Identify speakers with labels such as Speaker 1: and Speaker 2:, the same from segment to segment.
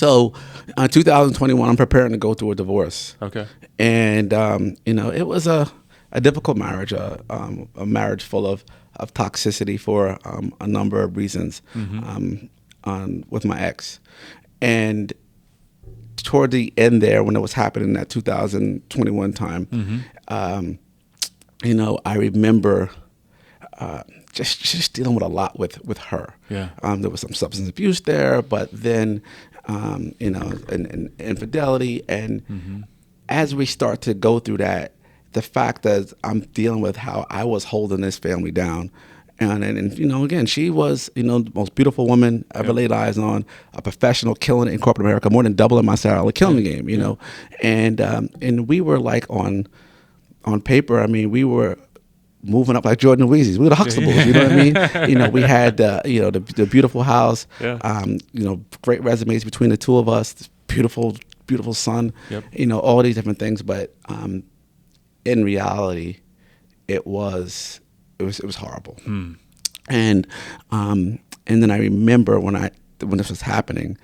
Speaker 1: So, 2021, I'm preparing to go through a divorce.
Speaker 2: Okay.
Speaker 1: And it was a difficult marriage, a marriage full of toxicity for a number of reasons, with my ex. And toward the end there, when it was happening, that 2021 time, I remember just dealing with a lot with her.
Speaker 2: Yeah.
Speaker 1: There was some substance abuse there, but then and infidelity, and as we start to go through that, the fact that I'm dealing with how I was holding this family down. And again, she was, the most beautiful woman I ever laid eyes on, a professional, killing it in corporate America, more than doubling my salary, killing the game, and we were like on paper. I mean, we were moving up like Jordan and Weezy's. We were the Huxtables, you know what I mean? We had the beautiful house, great resumes between the two of us, this beautiful son, all these different things, but in reality, it was horrible. And then I remember when this was happening,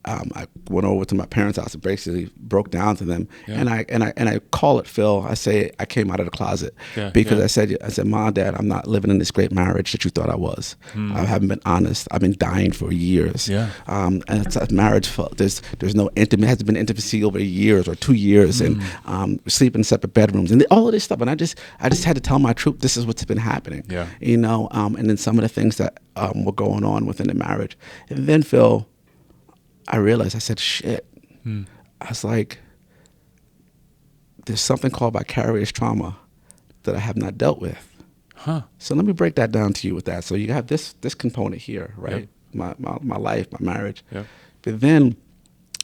Speaker 1: I went over to my parents' house and basically broke down to them, and I call it, Phil. I say I came out of the closet because I said, Mom, Dad, I'm not living in this great marriage that you thought I was. I haven't been honest. I've been dying for years. And it's a marriage. There's no intimate. Hasn't been intimacy over years or 2 years, and sleep in separate bedrooms and all of this stuff. And I just had to tell my truth. This is what's been happening. And then some of the things that were going on within the marriage, and then Phil, I realized, I said, shit. I was like, there's something called vicarious trauma that I have not dealt with. So let me break that down to you with that. So you have this component here, right? My life, my marriage. But then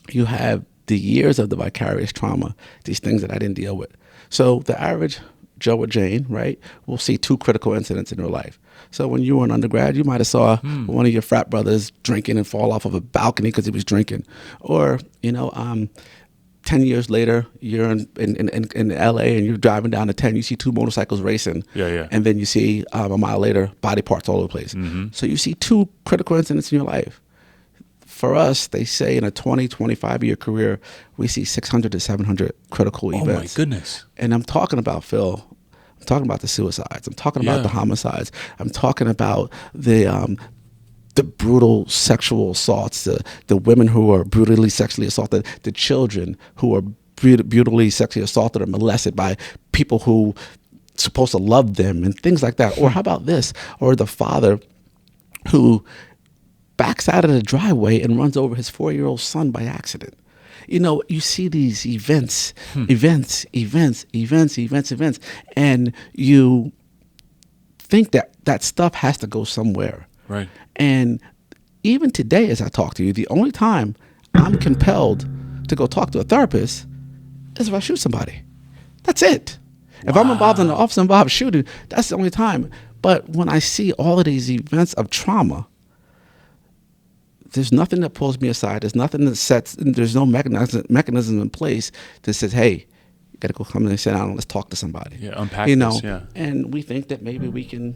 Speaker 1: you have the years of the vicarious trauma, these things that I didn't deal with. So the average Joe or Jane, right, will see 2 critical incidents in their life. So when you were an undergrad, you might have saw one of your frat brothers drinking and fall off of a balcony because he was drinking. Or, 10 years later, you're in LA and you're driving down the 10, you see 2 motorcycles racing. And then you see a mile later, body parts all over the place. So you see 2 critical incidents in your life. For us, they say in a 20, 25-year career, we see 600 to 700 critical events.
Speaker 2: Oh, my goodness.
Speaker 1: And I'm talking about, Phil, I'm talking about the suicides. I'm talking about the homicides. I'm talking about the brutal sexual assaults, the women who are brutally sexually assaulted, the children who are brutally sexually assaulted or molested by people who supposed to love them and things like that. Or how about this? Or the father who backs out of the driveway and runs over his 4-year-old son by accident. You see these events, and you think that stuff has to go somewhere.
Speaker 2: Right.
Speaker 1: And even today, as I talk to you, the only time I'm compelled to go talk to a therapist is if I shoot somebody. That's it. If I'm involved in an officer-involved shooting, that's the only time. But when I see all of these events of trauma, there's nothing that pulls me aside. There's nothing that there's no mechanism in place that says, hey, you got to go come in and sit down and let's talk to somebody.
Speaker 2: Unpack this,
Speaker 1: And we think that maybe we can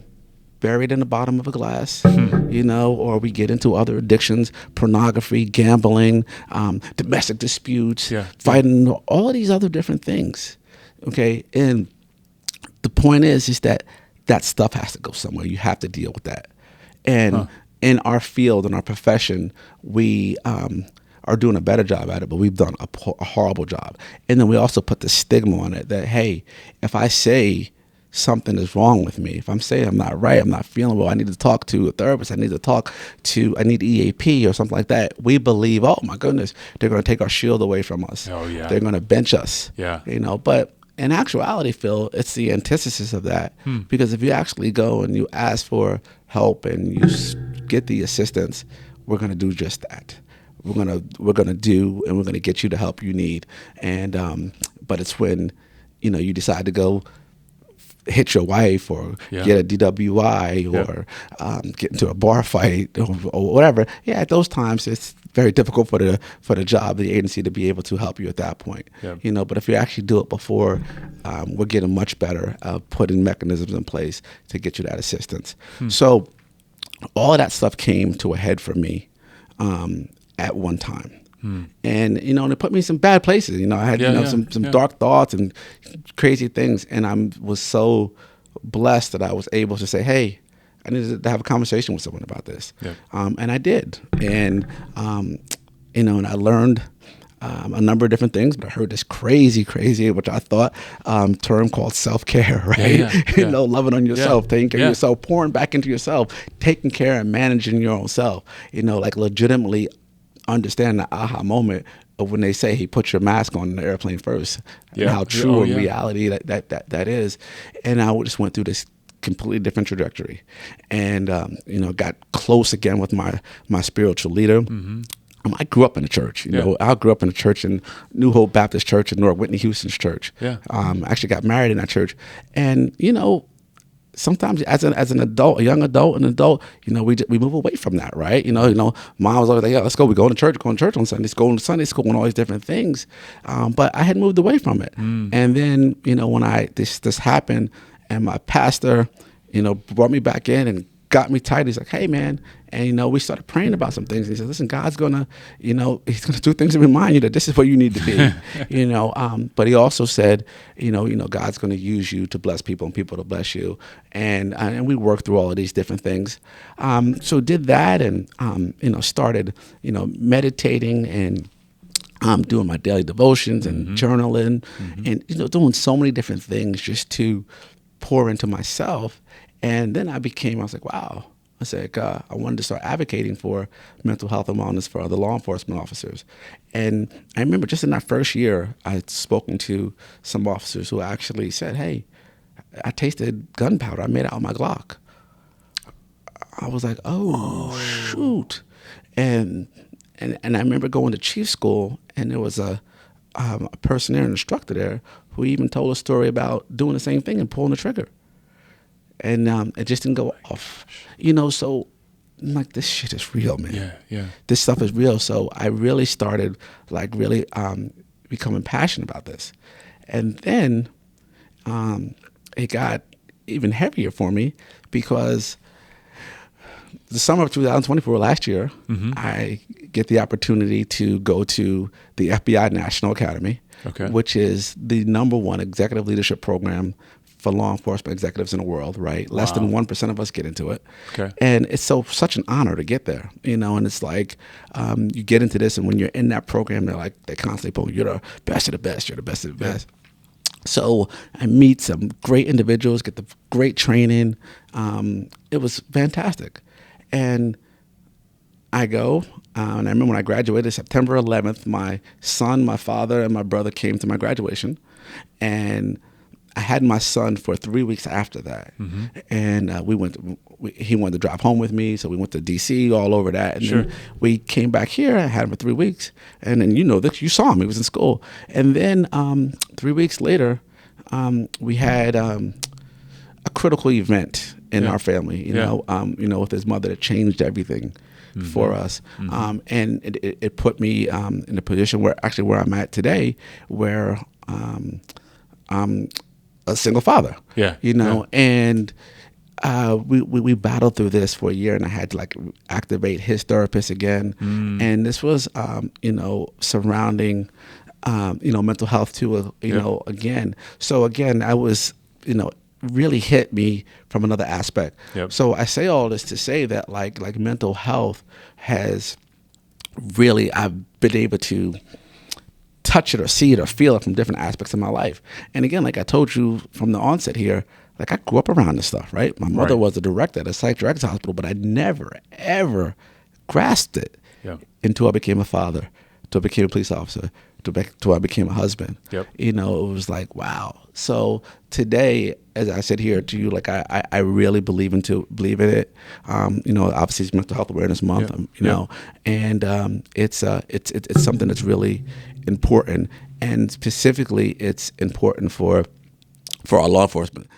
Speaker 1: bury it in the bottom of a glass, or we get into other addictions, pornography, gambling, domestic disputes, fighting, all of these other different things. Okay. And the point is that stuff has to go somewhere. You have to deal with that. And in our field, in our profession, we are doing a better job at it, but we've done a horrible job. And then we also put the stigma on it that, hey, if I say something is wrong with me, if I'm saying I'm not right, I'm not feeling well, I need to talk to a therapist, I need EAP or something like that, we believe, oh my goodness, they're going to take our shield away from us. They're going to bench us. But in actuality, Phil, it's the antithesis of that. Because if you actually go and you ask for help and you get the assistance, we're going to do just that. We're gonna do, and we're gonna get you the help you need. And but it's when you decide to go hit your wife or get a DWI or get into a bar fight or whatever. Yeah, at those times it's very difficult for the job, the agency, to be able to help you at that point. But if you actually do it before, we're getting much better at putting mechanisms in place to get you that assistance. So all of that stuff came to a head for me at one time. And, you know, and it put me in some bad places. You know, I had, some dark thoughts and crazy things. And I was so blessed that I was able to say, hey, I needed to have a conversation with someone about this.
Speaker 2: Yeah.
Speaker 1: And I did. And, you know, and I learned a number of different things, but I heard this crazy, which I thought, term called self-care, right? You know, loving on yourself, taking care of yourself, pouring back into yourself, taking care and managing your own self, you know, like legitimately understand the aha moment of when they say, hey, put your mask on the airplane first, and how true in reality that is. And I just went through this completely different trajectory, and you know, got close again with my spiritual leader. I grew up in a church. You know, I grew up in a church in New Hope Baptist Church in North Whitney Houston's church. I actually got married in that church, and you know, sometimes as an adult, a young adult, you know, we move away from that, right? You know, mom was always like, yeah, let's go. We're going to church on Sundays, going to Sunday school and all these different things. But I had moved away from it. And then, you know, when this happened and my pastor, you know, brought me back in and got me tight. He's like, hey, man. And, you know, we started praying about some things. He said, listen, God's going to, you know, he's going to do things to remind you that this is where you need to be, you know. But he also said, you know, God's going to use you to bless people and people to bless you. And we worked through all of these different things. So did that and, you know, started, you know, meditating and doing my daily devotions and journaling and, you know, doing so many different things just to pour into myself. And then I was like, wow. I said, I wanted to start advocating for mental health and wellness for other law enforcement officers. And I remember just in that first year, I had spoken to some officers who actually said, hey, I tasted gunpowder. I made it out of my Glock. I was like, oh. Shoot. And I remember going to chief school, and there was a person there, an instructor there, who even told a story about doing the same thing and pulling the trigger. And it just didn't go off, you know. So I'm like, this shit is real, man. This stuff is real. So I really started like really becoming passionate about this. And then it got even heavier for me because the summer of 2024, last year, I get the opportunity to go to the FBI National Academy, which is the #1 executive leadership program for law enforcement executives in the world, right? Less than 1% of us get into it. And it's such an honor to get there, you know, and it's like you get into this, and when you're in that program, they constantly put, you're the best of the best, you're the best of the best. So I meet some great individuals, get the great training. It was fantastic. And I go, and I remember when I graduated, September 11th, my son, my father, and my brother came to my graduation, and I had my son for 3 weeks after that, and he wanted to drive home with me, so we went to D.C., all over that, and then we came back here. I had him for 3 weeks, and then you saw him; he was in school. And then 3 weeks later, we had a critical event in our family. You know, with his mother, that changed everything for us, and it put me in a position where I'm at today, where I'm a single father, you know, and we battled through this for a year, and I had to like activate his therapist again, and this was you know, surrounding you know, mental health too, you know, again. So again, I was, you know, really hit me from another aspect. So I say all this to say that like mental health has really, I've been able to touch it or see it or feel it from different aspects of my life. And again, like I told you from the onset here, like I grew up around this stuff, right? My mother was a director at a psych director's hospital, but I never, ever grasped it until I became a father, until I became a police officer, until I became a husband. You know, it was like, wow. So today, as I said here to you, like I really believe in it. You know, obviously it's Mental Health Awareness Month, you know, and it's something that's really important, and specifically it's important for our law enforcement.